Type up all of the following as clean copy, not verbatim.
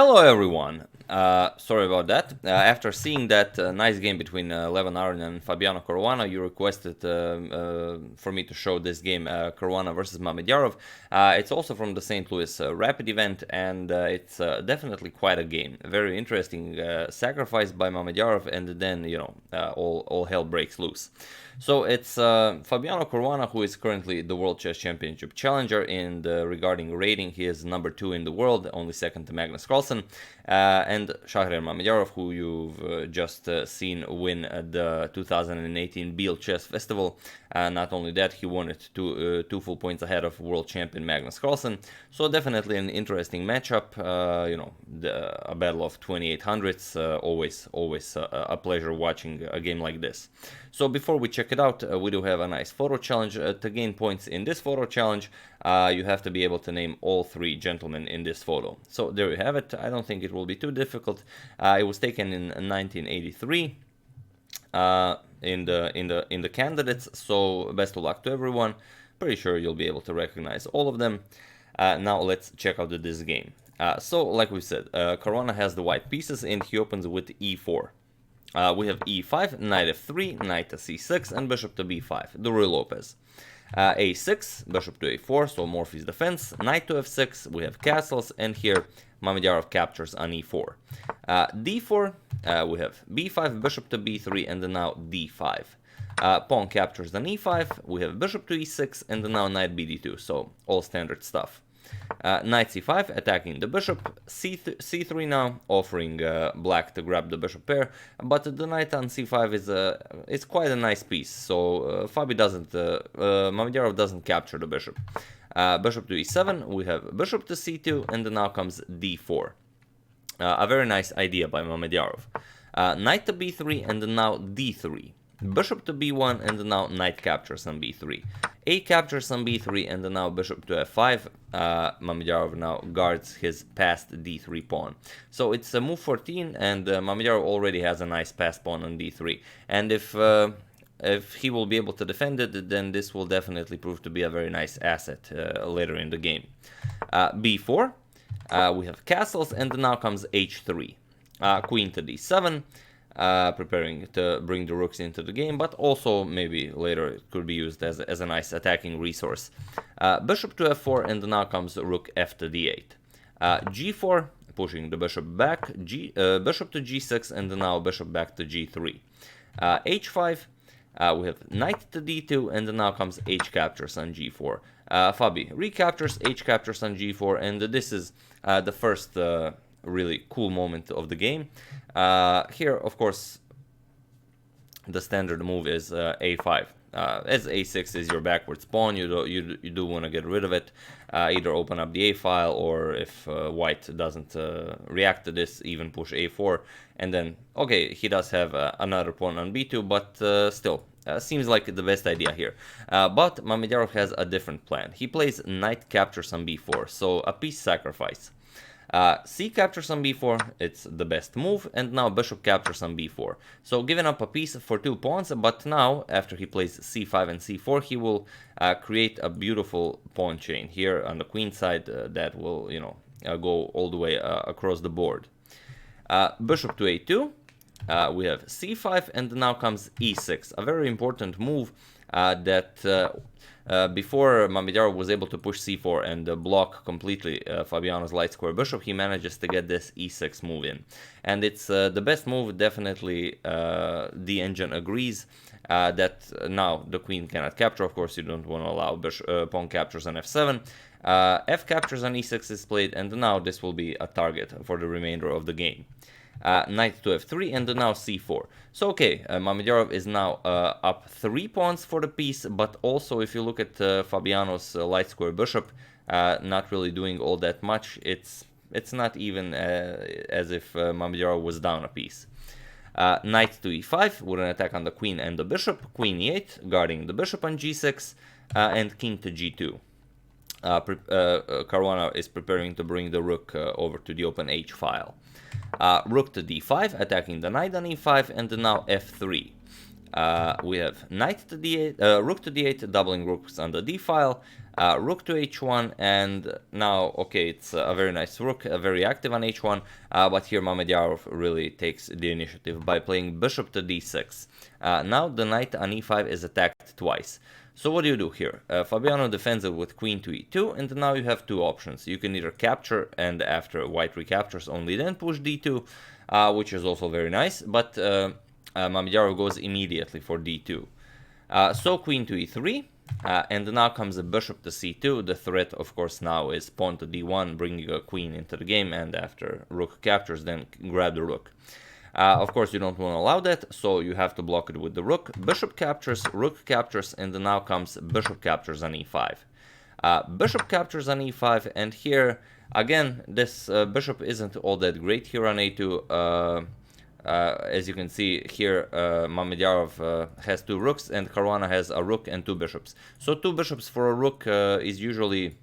Hello everyone, sorry about that. After seeing that nice game between Levan Aronian and Fabiano Caruana, you requested for me to show this game, Caruana versus Mamedyarov. It's also from the St. Louis Rapid event, and it's definitely quite a game. Very interesting sacrifice by Mamedyarov, and then, you know, all hell breaks loose. So it's Fabiano Caruana, who is currently the World Chess Championship challenger, and regarding rating, he is number 2 in the world, only second to Magnus Carlsen, and Shakryar Mamedyarov, who you've just seen win the 2018 Biel Chess Festival. Not only that, he won it two full points ahead of world champion Magnus Carlsen. So definitely an interesting matchup. You know, a battle of 2800s. Always a pleasure watching a game like this. So before we check it out, we do have a nice photo challenge. To gain points in this photo challenge, you have to be able to name all 3 gentlemen in this photo. So there you have it. I don't think it will be too difficult. It was taken in 1983 in the candidates. So best of luck to everyone. Pretty sure you'll be able to recognize all of them. Now let's check out this game. So like we said, Caruana has the white pieces, and he opens with e4. We have e5, knight f3, knight to c6, and bishop to b5, the Ruy Lopez. a6, bishop to a4, so Morphy's defense, knight to f6, we have castles, and here Mamedyarov captures on e4. d4, we have b5, bishop to b3, and then now d5. Pawn captures on e5, we have bishop to e6, and then now knight bd2, so all standard stuff. Knight c5, attacking the bishop, c3 now, offering black to grab the bishop pair, but the knight on c5 is quite a nice piece, so Mamedyarov doesn't capture the bishop. Bishop to e7, we have bishop to c2, and then now comes d4. A very nice idea by Mamedyarov. Knight to b3, and then now d3. Bishop to b1, and then now knight captures on b3. A captures on b3, and then now bishop to f5. Mamedyarov now guards his passed d3 pawn. So it's move 14, and Mamedyarov already has a nice passed pawn on d3. And if he will be able to defend it, then this will definitely prove to be a very nice asset later in the game. b4, we have castles, and now comes h3. Queen to d7. Preparing to bring the rooks into the game, but also maybe later it could be used as a nice attacking resource. Bishop to f4, and now comes rook f to d8. g4, pushing the bishop back, bishop to g6, and now bishop back to g3. h5, we have knight to d2, and now comes h captures on g4. Fabi recaptures, h captures on g4, and this is the first really cool moment of the game. Here, of course, the standard move is a5. As a6 is your backwards pawn, you do want to get rid of it. Either open up the a file, or if white doesn't react to this, even push a4. And then, okay, he does have another pawn on b2, but still, seems like the best idea here. But Mamedyarov has a different plan. He plays knight captures on b4, so a piece sacrifice. C captures on b4, it's the best move, and now bishop captures on b4. So giving up a piece for 2 pawns, but now, after he plays c5 and c4, he will create a beautiful pawn chain here on the queen side that will, you know, go all the way across the board. Bishop to a2, we have c5, and now comes e6, a very important move that before Mamedyarov was able to push c4 and block completely Fabiano's light square bishop, he manages to get this e6 move in. And it's the best move, definitely. The engine agrees that now the queen cannot capture. Of course, you don't want to allow pawn captures on f7. F captures on e6 is played, and now this will be a target for the remainder of the game. Knight to f3, and now c4. So okay, Mamedyarov is now up 3 pawns for the piece, but also if you look at Fabiano's light square bishop, not really doing all that much. It's not even as if Mamedyarov was down a piece. Knight to e5 with an attack on the queen and the bishop. Queen e8, guarding the bishop on g6, and king to g2. Caruana is preparing to bring the rook over to the open h file. Rook to d5, attacking the knight on e5, and now f3. We have knight to d8, rook to d8, doubling rooks on the d file. Rook to h1, and now, okay, it's a very nice rook, very active on h1, but here Mamedyarov really takes the initiative by playing bishop to d6. Now the knight on e5 is attacked twice. So what do you do here? Fabiano defends it with queen to e2, and now you have two options. You can either capture, and after white recaptures, only then push d2, which is also very nice, but Mamedyarov goes immediately for d2. So queen to e3, and now comes a bishop to c2. The threat, of course, now is pawn to d1, bringing a queen into the game, and after rook captures, then grab the rook. Of course, you don't want to allow that, so you have to block it with the rook. Bishop captures, rook captures, and then now comes bishop captures on e5. Bishop captures on e5, and here, again, this bishop isn't all that great here on a2. As you can see here, Mamedyarov has two rooks, and Caruana has a rook and two bishops. So two bishops for a rook is usually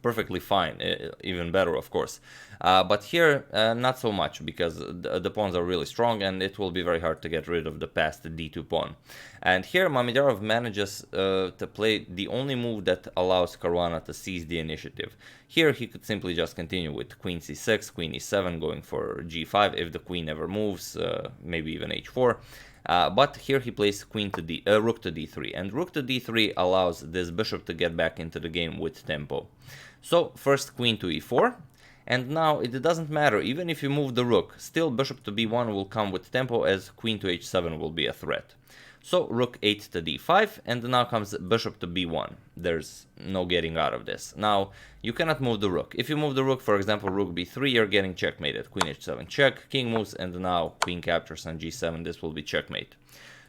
perfectly fine, even better, of course. But here, not so much, because the pawns are really strong, and it will be very hard to get rid of the passed d2 pawn. And here, Mamedyarov manages to play the only move that allows Caruana to seize the initiative. Here, he could simply just continue with queen c6, queen e7, going for g5 if the queen ever moves, maybe even h4. But here he plays rook to d3, and rook to d3 allows this bishop to get back into the game with tempo. So first queen to e4, and now it doesn't matter, even if you move the rook, still bishop to b1 will come with tempo, as queen to h7 will be a threat. So rook 8 to d5, and now comes bishop to b1. There's no getting out of this. Now, you cannot move the rook. If you move the rook, for example, rook b3, you're getting checkmated. Queen h7 check, king moves, and now queen captures on g7. This will be checkmate.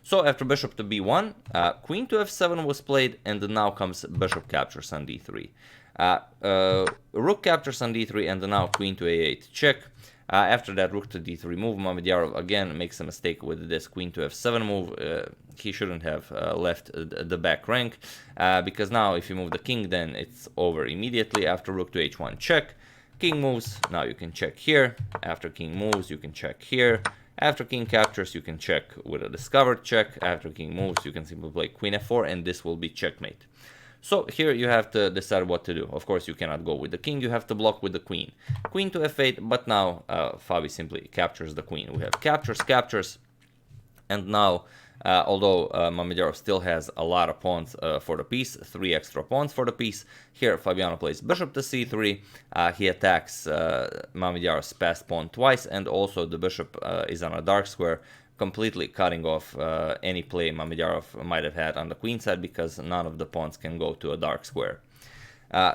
So after bishop to b1, queen to f7 was played, and now comes bishop captures on d3. Rook captures on d3, and now queen to a8 check. After that rook to d3 move, Mamedyarov again makes a mistake with this queen to f7 move. He shouldn't have left the back rank, because now if you move the king, then it's over immediately. After rook to h1 check, king moves, now you can check here. After king moves, you can check here. After king captures, you can check with a discovered check. After king moves, you can simply play queen f4, and this will be checkmate. So here you have to decide what to do. Of course, you cannot go with the king, you have to block with the queen. Queen to f8, but now Fabi simply captures the queen. We have captures, and now, although Mamedyarov still has a lot of pawns for the piece, 3 extra pawns for the piece, here Fabiano plays bishop to c3, he attacks Mamedyarov's passed pawn twice, and also the bishop is on a dark square, completely cutting off any play Mamedyarov might have had on the queen side, because none of the pawns can go to a dark square.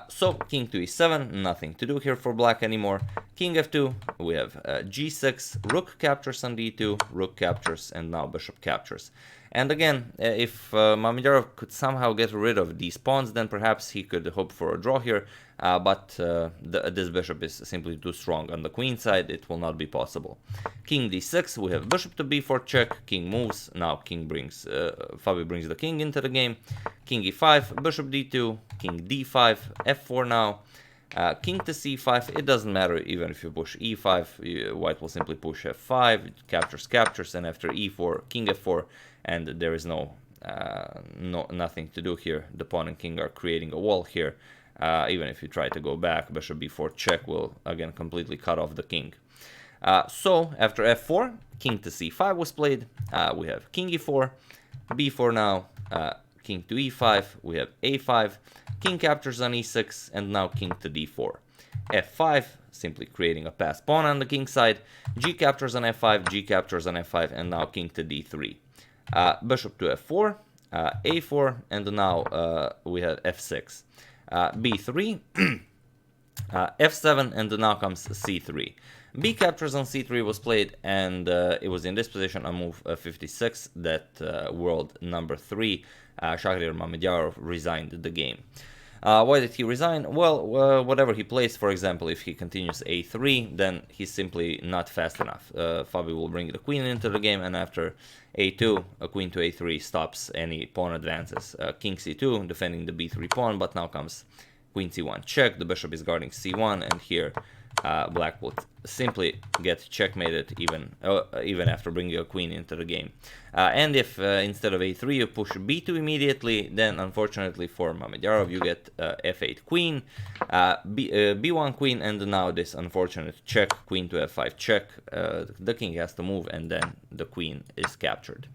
So king to e7, nothing to do here for black anymore. King f2, we have g6, rook captures on d2, rook captures, and now bishop captures. And again, if Mamedyarov could somehow get rid of these pawns, then perhaps he could hope for a draw here, but this bishop is simply too strong. On the queen side, it will not be possible. King d6, we have bishop to b4 check, king moves, now Fabi brings the king into the game. King e5, bishop d2, king d5, f4 now. King to c5, it doesn't matter even if you push e5, white will simply push f5, captures, and after e4, king f4, and there is nothing to do here. The pawn and king are creating a wall here. Even if you try to go back, bishop b4 check will again completely cut off the king. So after f4, king to c5 was played. We have king e4, b4 now, king to e5, we have a5, king captures on e6, and now king to d4. f5, simply creating a passed pawn on the king side, g captures on f5, g captures on f5, and now king to d3. Bishop to f4, a4, and now we have f6. b3, f7, and now comes c3. B captures on c3 was played, and it was in this position on move 56 that world number 3, Shakryar Mamedyarov, resigned the game. Why did he resign? Well, whatever he plays, for example, if he continues a3, then he's simply not fast enough. Fabi will bring the queen into the game, and after a2, a queen to a3 stops any pawn advances. King c2, defending the b3 pawn, but now comes queen c1 check, the bishop is guarding c1, and here black will simply get checkmated even after bringing a queen into the game. And if instead of a3 you push b2 immediately, then unfortunately for Mamedyarov you get f8 queen, b1 queen, and now this unfortunate check, queen to f5 check. The king has to move and then the queen is captured.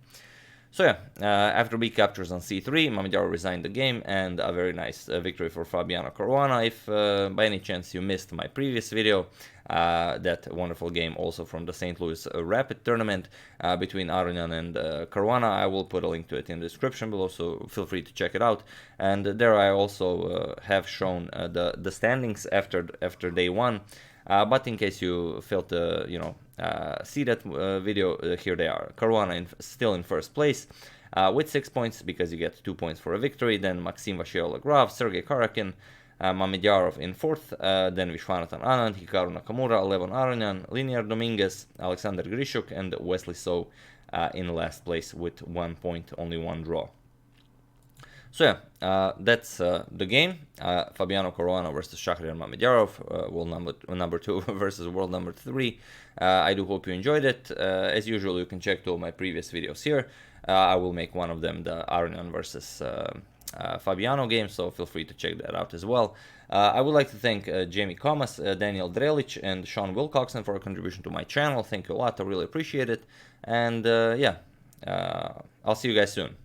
So yeah, after b captures on c3, Mamedyarov resigned the game, and a very nice victory for Fabiano Caruana. If by any chance you missed my previous video, that wonderful game also from the St. Louis Rapid tournament between Aronian and Caruana, I will put a link to it in the description below, so feel free to check it out. And there I also have shown the standings after day one. But in case you failed to, see that video, here they are. Caruana still in first place with 6 points, because you get 2 points for a victory. Then Maxim Vashiolograf, Sergei Karakin, Mamedyarov in fourth. Then Vishwanathan Anand, Hikaru Nakamura, Levon Aronian, Linear Dominguez, Alexander Grishuk, and Wesley So in last place with 1 point, only one draw. So yeah, that's the game. Fabiano Caruana versus Shakryar and Mamedyarov, world number 2 versus world number 3. I do hope you enjoyed it. As usual, you can check two of my previous videos here. I will make one of them the Aronian versus Fabiano game, so feel free to check that out as well. I would like to thank Jamie Comas, Daniel Drelic, and Sean Wilcoxon for a contribution to my channel. Thank you a lot, I really appreciate it. And yeah, I'll see you guys soon.